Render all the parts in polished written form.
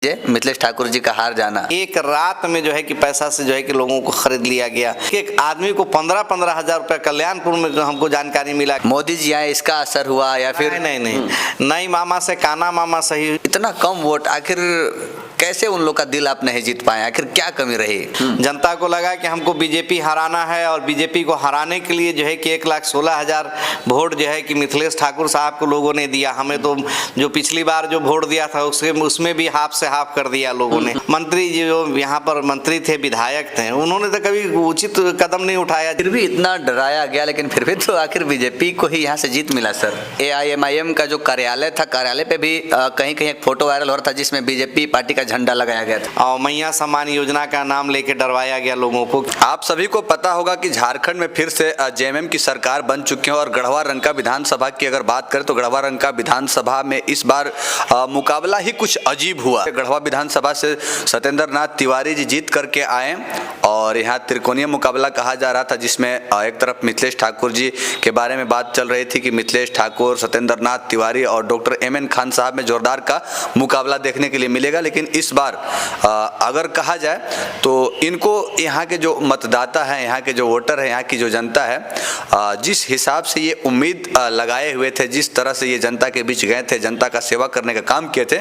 मिथिलेश ठाकुर जी का हार जाना एक रात में जो है कि पैसा से जो है कि लोगों को खरीद लिया गया। एक आदमी को 15-15 हजार रुपया कल्याणपुर में हमको जानकारी मिला। मोदी जी आए इसका असर हुआ या फिर नहीं मामा से काना मामा सही। इतना कम वोट, आखिर कैसे उन लोग का दिल आप नहीं जीत पाए? आखिर क्या कमी रही? जनता को लगा कि हमको बीजेपी हराना है और बीजेपी को हराने के लिए जो है कि 1,16,000 वोट जो है कि मिथिलेश ठाकुर साहब को लोगों ने दिया। हमें तो जो पिछली बार जो वोट दिया था उसमें भी हाफ से हाफ कर दिया लोगों ने। मंत्री जो यहाँ पर मंत्री थे, विधायक थे, उन्होंने तो कभी उचित कदम नहीं उठाया। फिर भी इतना डराया गया, लेकिन फिर भी तो आखिर बीजेपी को ही यहाँ से जीत मिला। सर, AIMIM का जो कार्यालय था, कार्यालय पे भी कहीं कहीं एक फोटो वायरल हो रहा था जिसमें बीजेपी पार्टी का झंडा लगाया गया था और मैया सम्मान योजना का नाम लेके डरवाया गया लोगों को। आप सभी को पता होगा कि झारखंड में फिर से JMM की सरकार बन चुकी है और गढ़वा रंका विधानसभा की अगर बात करें तो गढ़वा रंका विधानसभा में इस बार मुकाबला ही कुछ अजीब हुआ। गढ़वा विधानसभा से सत्येंद्र नाथ तिवारी जी जीत करके आए और यहाँ त्रिकोणीय मुकाबला कहा जा रहा था, जिसमें एक तरफ मिथिलेश ठाकुर जी के बारे में बात चल रही थी कि मिथिलेश ठाकुर, सत्येंद्र नाथ तिवारी और डॉक्टर MN खान साहब में जोरदार का मुकाबला देखने के लिए मिलेगा। लेकिन इस बार अगर कहा जाए तो इनको यहाँ के जो मतदाता हैं, यहाँ के जो वोटर हैं, यहाँ की जो जनता है, जिस हिसाब से ये उम्मीद लगाए हुए थे, जिस तरह से ये जनता के बीच गए थे, जनता का सेवा करने का काम किए थे,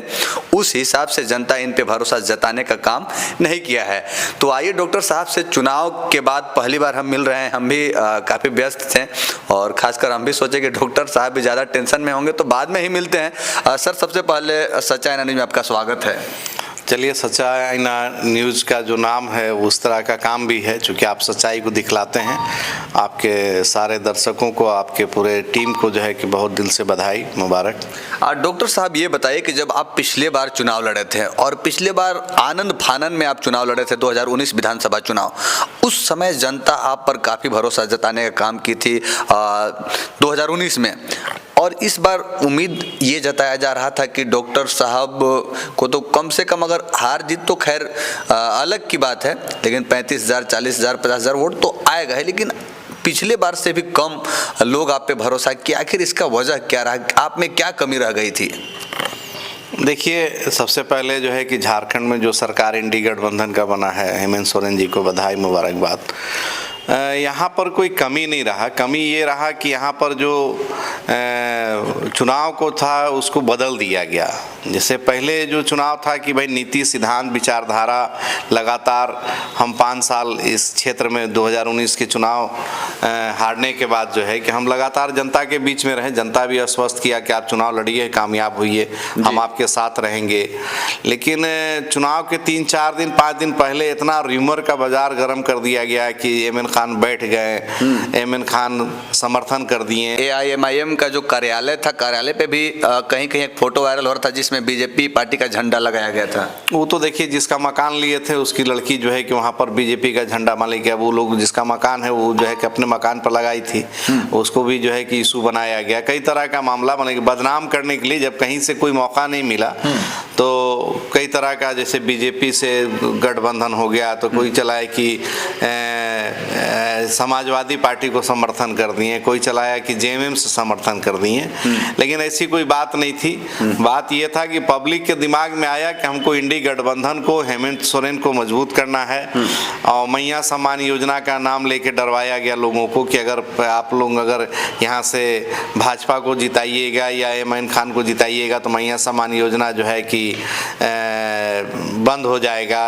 उस हिसाब से जनता इन पे भरोसा जताने का काम नहीं किया है। तो आइए डॉक्टर साहब से चुनाव के बाद पहली बार हम मिल रहे हैं। हम भी काफ़ी व्यस्त थे और खासकर हम भी सोचे कि डॉक्टर साहब भी ज़्यादा टेंशन में होंगे, तो बाद में ही मिलते हैं। सर, सबसे पहले सच्चाई न्यूज़ में आपका स्वागत है। चलिए, सच्चाई न्यूज़ का जो नाम है उस तरह का काम भी है, चूँकि आप सच्चाई को दिखलाते हैं। आपके सारे दर्शकों को, आपके पूरे टीम को जो है कि बहुत दिल से बधाई, मुबारक। डॉक्टर साहब, ये बताइए कि जब आप पिछले बार चुनाव लड़े थे और पिछले बार आनंद फानन में आप चुनाव लड़े थे 2019 विधानसभा चुनाव, उस समय जनता आप पर काफ़ी भरोसा जताने का काम की थी 2019 में, और इस बार उम्मीद ये जताया जा रहा था कि डॉक्टर साहब को तो कम से कम, अगर हार जीत तो खैर अलग की बात है, लेकिन 35,000, 40,000, 50,000 वोट तो आएगा है, लेकिन पिछले बार से भी कम लोग आप पे भरोसा किया। आखिर इसका वजह क्या रहा? आप में क्या कमी रह गई थी? देखिए, सबसे पहले जो है कि झारखंड में जो सरकार इंडी गठबंधन का बना है, हेमंत सोरेन जी को बधाई, मुबारकबाद। यहाँ पर कोई कमी नहीं रहा। कमी ये रहा कि यहाँ पर जो चुनाव को था उसको बदल दिया गया। जैसे पहले जो चुनाव था कि भाई नीति, सिद्धांत, विचारधारा, लगातार हम 5 साल इस क्षेत्र में 2019 के चुनाव हारने के बाद जो है कि हम लगातार जनता के बीच में रहे। जनता भी आश्वस्त किया कि आप चुनाव लड़िए, कामयाब होइए, हम आपके साथ रहेंगे। लेकिन चुनाव के 3-4 दिन, 5 दिन पहले इतना र्यूमर का बाजार गर्म कर दिया गया कि MN खान बैठ गए, MN खान समर्थन कर दिए। AIMIM का जो कार्यालय था, कार्यालय पे भी कहीं कहीं एक फोटो वायरल हो रहा था जिसमें बीजेपी पार्टी का झंडा लगाया गया था। वो तो देखिए, जिसका मकान लिए थे उसकी लड़की जो है कि वहाँ पर बीजेपी का झंडा मान लिया। वो लोग जिसका मकान है वो जो है कि अपने मकान पर लगाई थी, उसको भी जो है कि इशू बनाया गया। कई तरह का मामला मतलब बदनाम करने के लिए, जब कहीं से कोई मौका नहीं मिला तो कई तरह का, जैसे बीजेपी से गठबंधन हो गया तो कोई चलाए कि समाजवादी पार्टी को समर्थन कर दिए, कोई चलाया कि JMM से समर्थन कर दिए। लेकिन ऐसी कोई बात नहीं थी। बात यह था कि पब्लिक के दिमाग में आया कि हमको इंडी गठबंधन को, हेमंत सोरेन को मजबूत करना है और मैया सम्मान योजना का नाम लेके डरवाया गया लोगों को कि अगर आप लोग अगर यहाँ से भाजपा को जिताइएगा या MN खान को जिताइएगा तो मैया सम्मान योजना जो है कि बंद हो जाएगा।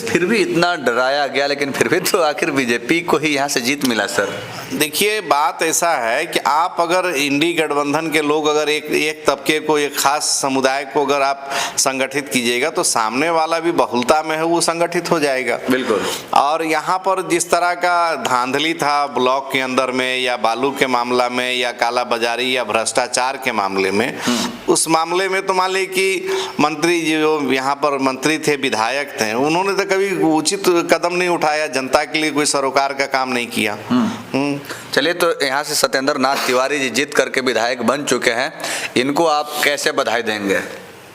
फिर भी इतना डराया गया, लेकिन फिर भी तो आखिर बीजेपी को ही यहाँ से जीत मिला। सर, देखिए, बात ऐसा है कि आप अगर इंडी गठबंधन के लोग अगर एक तबके को, एक खास समुदाय को अगर आप संगठित कीजिएगा तो सामने वाला भी बहुलता में है वो संगठित हो जाएगा। बिल्कुल। और यहाँ पर जिस तरह का धांधली था ब्लॉक के अंदर में, या बालू के मामला में, या काला बाजारी या भ्रष्टाचार के मामले में, उस मामले में तो मान ली कि मंत्री जो यहाँ पर मंत्री थे, विधायक थे, उन्होंने तो कभी उचित कदम नहीं उठाया, जनता के लिए कोई सरोकार का काम नहीं किया। चलिए, तो यहाँ से सत्येंद्र नाथ तिवारी जी जीत करके विधायक बन चुके हैं, इनको आप कैसे बधाई देंगे?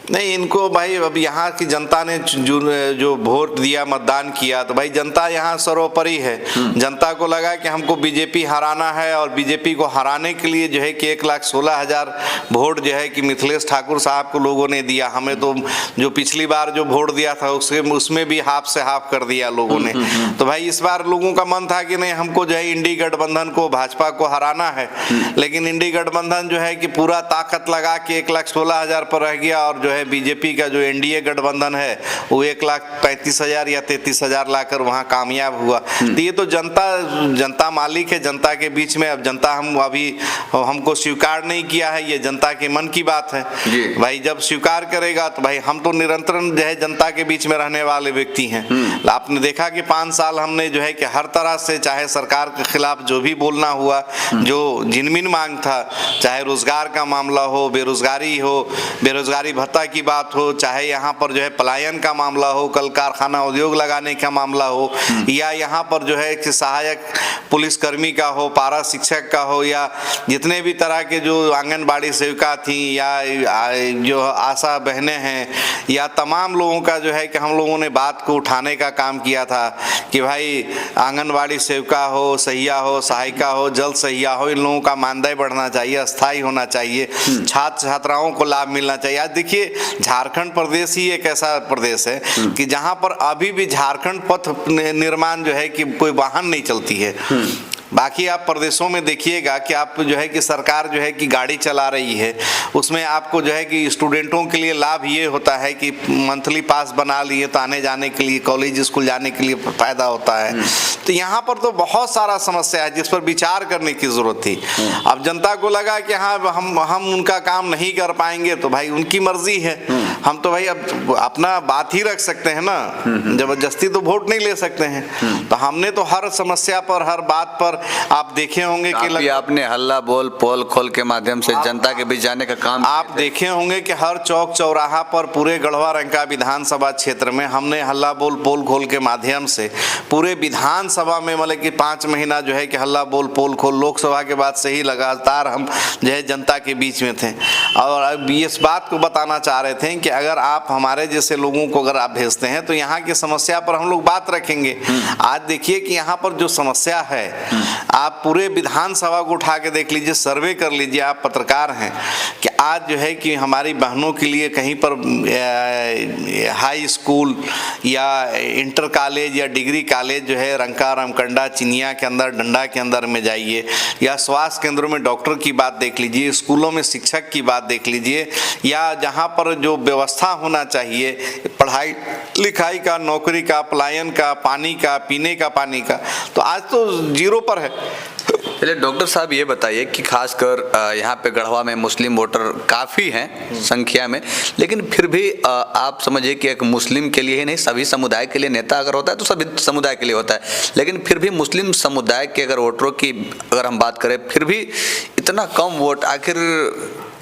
नहीं, इनको भाई अब यहाँ की जनता ने जो वोट दिया, मतदान किया, तो भाई जनता यहाँ सर्वोपरि है। जनता को लगा कि हमको बीजेपी हराना है और बीजेपी को हराने के लिए जो है कि 1,16,000 वोट जो है कि मिथिलेश ठाकुर साहब को लोगों ने दिया। हमें तो जो पिछली बार जो वोट दिया था उसमें भी हाफ से हाफ कर दिया लोगों ने। तो भाई इस बार लोगों का मन था कि नहीं, हमको जो है इंडी गठबंधन को, भाजपा को हराना है। लेकिन इंडी गठबंधन जो है कि पूरा ताकत लगा के 1,16,000 पर रह गया और जो है बीजेपी का जो एनडीए गठबंधन है वो 1,35,000 या 33,000 लाकर वहां कामयाब हुआ। तो ये तो जनता मालिक है, जनता के बीच में। अब जनता हमको स्वीकार नहीं किया है, ये जनता के मन की बात है। भाई जब स्वीकार करेगा तो भाई हम तो निरंतर जो है जनता के बीच में रहने वाले व्यक्ति हैं। आपने देखा कि 5 साल हमने जो है कि हर तरह से, चाहे सरकार के खिलाफ जो भी बोलना हुआ, जो जिनमिन मांग था, चाहे रोजगार का मामला हो, बेरोजगारी हो, बेरोजगारी भत्ता की बात हो, चाहे यहाँ पर जो है पलायन का मामला हो, कल कारखाना उद्योग लगाने का मामला हो, या यहाँ पर जो है कि सहायक पुलिसकर्मी का हो, पारा शिक्षक का हो, या जितने भी तरह के जो आंगनबाड़ी सेविका थी, या जो आशा बहनें हैं, या तमाम लोगों का जो है कि हम लोगों ने बात को उठाने का काम किया था कि भाई आंगनबाड़ी सेविका हो, सहिया हो, सहायिका हो, जल्द सहिया हो, इन लोगों का मानदेय बढ़ना चाहिए, अस्थायी होना चाहिए, छात्र छात्राओं को लाभ मिलना चाहिए। आज देखिए झारखंड प्रदेश ही एक ऐसा प्रदेश है कि जहां पर अभी भी झारखंड पथ निर्माण जो है कि कोई वाहन नहीं चलती है। बाकी आप प्रदेशों में देखिएगा कि आप जो है कि सरकार जो है कि गाड़ी चला रही है, उसमें आपको जो है कि स्टूडेंटों के लिए लाभ ये होता है कि मंथली पास बना लिए तो आने जाने के लिए, कॉलेज स्कूल जाने के लिए फायदा होता है। तो यहाँ पर तो बहुत सारा समस्या है जिस पर विचार करने की जरूरत थी। अब जनता को लगा कि हाँ हम उनका काम नहीं कर पाएंगे, तो भाई उनकी मर्जी है। हम तो भाई अब अपना बात ही रख सकते हैं ना, जबरदस्ती तो वोट नहीं ले सकते हैं। तो हमने तो हर समस्या पर, हर बात पर आप देखे होंगे कि आपने हल्ला बोल पोल खोल के माध्यम से जनता के बीच जाने का काम आप देखे होंगे कि हर चौक चौराहा पर पूरे गढ़वा रंका विधानसभा क्षेत्र में हमने हल्ला बोल पोल खोल के माध्यम से पूरे विधानसभा में मतलब कि 5 महीना जो है कि हल्ला बोल पोल खोल, लोकसभा के बाद से ही लगातार हम जो है जनता के बीच में थे। और अब इस बात को बताना चाह रहे थे कि अगर आप हमारे जैसे लोगों को अगर आप भेजते हैं तो यहाँ की समस्या पर हम लोग बात रखेंगे। आज देखिए कि यहाँ पर जो समस्या है, आप पूरे विधानसभा को उठा के देख लीजिए, सर्वे कर लीजिए, आप पत्रकार हैं, कि आज जो है कि हमारी बहनों के लिए कहीं पर हाई स्कूल या इंटर कॉलेज या डिग्री कॉलेज जो है रंका, रामकंडा, चिनिया के अंदर, डंडा के अंदर में जाइए, या स्वास्थ्य केंद्रों में डॉक्टर की बात देख लीजिए, स्कूलों में शिक्षक की बात देख लीजिए, या जहाँ पर जो व्यवस्था होना चाहिए पढ़ाई लिखाई का, नौकरी का, पलायन का, पानी का, पीने का पानी का, तो आज तो जीरो पर है। चलिए डॉक्टर साहब ये बताइए कि खासकर यहाँ पे गढ़वा में मुस्लिम वोटर काफ़ी हैं संख्या में, लेकिन फिर भी आप समझिए कि एक मुस्लिम के लिए ही नहीं, सभी समुदाय के लिए नेता अगर होता है तो सभी समुदाय के लिए होता है, लेकिन फिर भी मुस्लिम समुदाय के अगर वोटरों की अगर हम बात करें, फिर भी इतना कम वोट, आखिर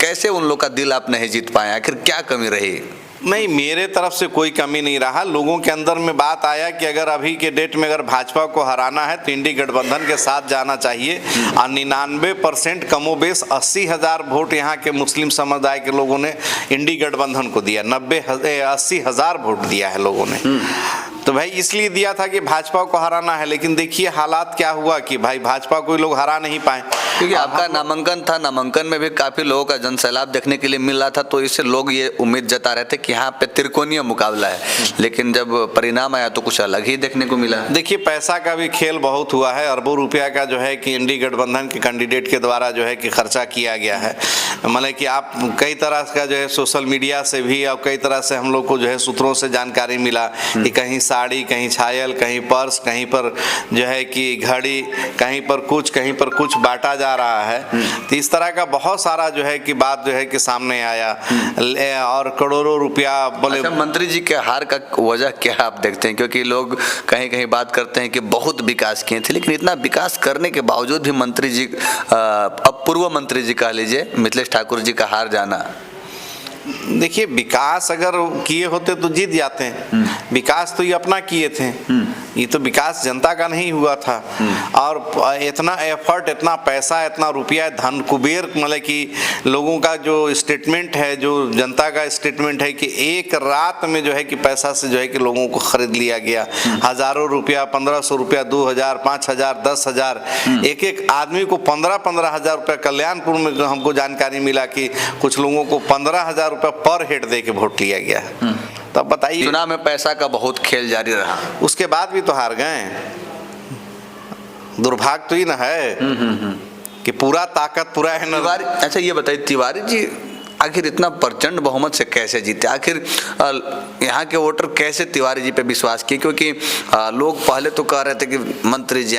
कैसे उन लोग का दिल आप नहीं जीत पाए? आखिर क्या कमी रही? नहीं, मेरे तरफ से कोई कमी नहीं रहा। लोगों के अंदर में बात आया कि अगर अभी के डेट में अगर भाजपा को हराना है तो इंडी गठबंधन के साथ जाना चाहिए। और 99% कमोबेश 80,000 वोट यहाँ के मुस्लिम समुदाय के लोगों ने इंडी गठबंधन को दिया, 80,000 वोट दिया है लोगों ने। तो भाई इसलिए दिया था कि भाजपा को हराना है। लेकिन देखिए हालात क्या हुआ कि भाई भाजपा को लोग हरा नहीं पाए, क्योंकि आपका नामांकन था, नामांकन में भी काफी लोगों का जनसैलाब देखने के लिए मिल रहा था, तो इससे लोग ये उम्मीद जता रहे थे कि यहाँ पे त्रिकोणीय मुकाबला है। लेकिन जब परिणाम आया तो कुछ अलग ही देखने को मिला। देखिए पैसा का भी खेल बहुत हुआ है, अरबों रुपया का जो है कि इंडी गठबंधन के कैंडिडेट के द्वारा जो है कि खर्चा किया गया है। मतलब कि आप कई तरह का जो है सोशल मीडिया से भी और कई तरह से हम लोग को जो है सूत्रों से जानकारी मिला कि कहीं साड़ी, कहीं छायल, कहीं पर्स, कहीं पर जो है कि घड़ी, कहीं पर कुछ बांटा जा रहा है। तो इस तरह का बहुत सारा जो है कि बात जो है कि सामने आया और करोड़ों रुपया बोले। अच्छा, मंत्री जी के हार का वजह क्या आप देखते हैं? क्योंकि लोग कहीं कहीं बात करते हैं कि बहुत विकास किए थे, लेकिन इतना विकास करने के बावजूद भी मंत्री जी, अब पूर्व मंत्री जी कह लीजिए, मिथिलेश ठाकुर जी का हार जाना। देखिए, विकास अगर किए होते तो जीत जाते हैं। विकास तो ये अपना किए थे, ये तो विकास जनता का नहीं हुआ था। और इतना एफर्ट, इतना पैसा, इतना रुपया, धन कुबेर, मतलब कि लोगों का जो स्टेटमेंट है, जो जनता का स्टेटमेंट है कि एक रात में जो है कि पैसा से जो है कि लोगों को खरीद लिया गया। हजारों रुपया, 1500 रुपया, 2000, 5000, 10,000, एक एक आदमी को 15-15 हजार रुपया। कल्याणपुर में हमको जानकारी मिला कि कुछ लोगों को 15,000 रुपया पर हेड दे के वोट लिया गया। तब बताइए, चुनाव में पैसा का बहुत खेल जारी रहा, उसके बाद भी तो हार गए। दुर्भाग्य तो ही ना है कि पूरा ताकत पूरा है ना। तिवारी, अच्छा ये बताइए, तिवारी जी आखिर इतना प्रचंड बहुमत से कैसे जीते? आखिर यहाँ के वोटर कैसे तिवारी जी पे विश्वास किए? क्योंकि लोग पहले तो कह रहे थे कि मंत्री जी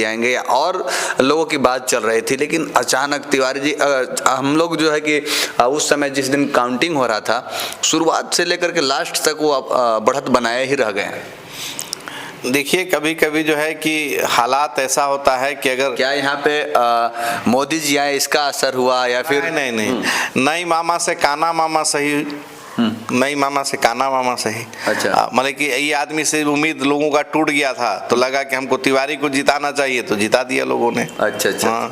आएंगे, और लोगों की बात चल रही थी, लेकिन अचानक तिवारी जी, हम लोग जो है कि उस समय जिस दिन काउंटिंग हो रहा था, शुरुआत से लेकर के लास्ट तक वो बढ़त बनाए ही रह गए। देखिए, कभी कभी जो है कि हालात ऐसा होता है कि अगर क्या यहाँ पे मोदी जी आए इसका असर हुआ, या फिर नहीं मामा से काना मामा सही, नहीं मामा से काना मामा सही। अच्छा, मतलब कि ये आदमी से उम्मीद लोगों का टूट गया था, तो लगा कि हमको तिवारी को जिताना चाहिए, तो जिता दिया लोगों ने। अच्छा,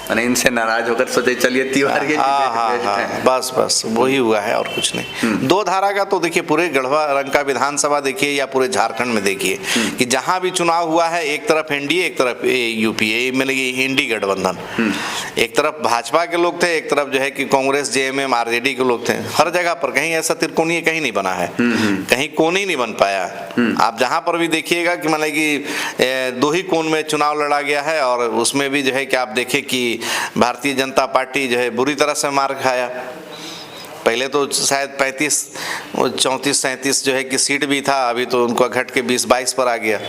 मैंने इनसे नाराज होकर सोचे चलिए तिवारी। हाँ, बस वही हुआ है और कुछ नहीं। दो धारा का तो देखिए, पूरे गढ़वा रंग का विधानसभा देखिए या पूरे झारखंड में देखिए कि जहां भी चुनाव हुआ है, एक तरफ एनडीए, एक तरफ यूपीए, मतलब इंडी गठबंधन। एक तरफ भाजपा के लोग थे, एक तरफ जो है कि कांग्रेस, जेएमएम, आरजेडी के लोग थे। हर जगह पर कहीं ऐसा त्रिकोणीय कहीं नहीं बना है, कहीं कोण ही नहीं बन पाया। आप जहां पर भी देखिएगा कि मतलब कि दो ही कोण में चुनाव लड़ा गया है, और उसमें भी जो है कि आप देखें कि भारतीय जनता पार्टी जो है बुरी तरह से मार खाया। पहले तो शायद 35, 34, 37 जो है कि सीट भी था, अभी तो उनका घट के 20-22 पर आ गया।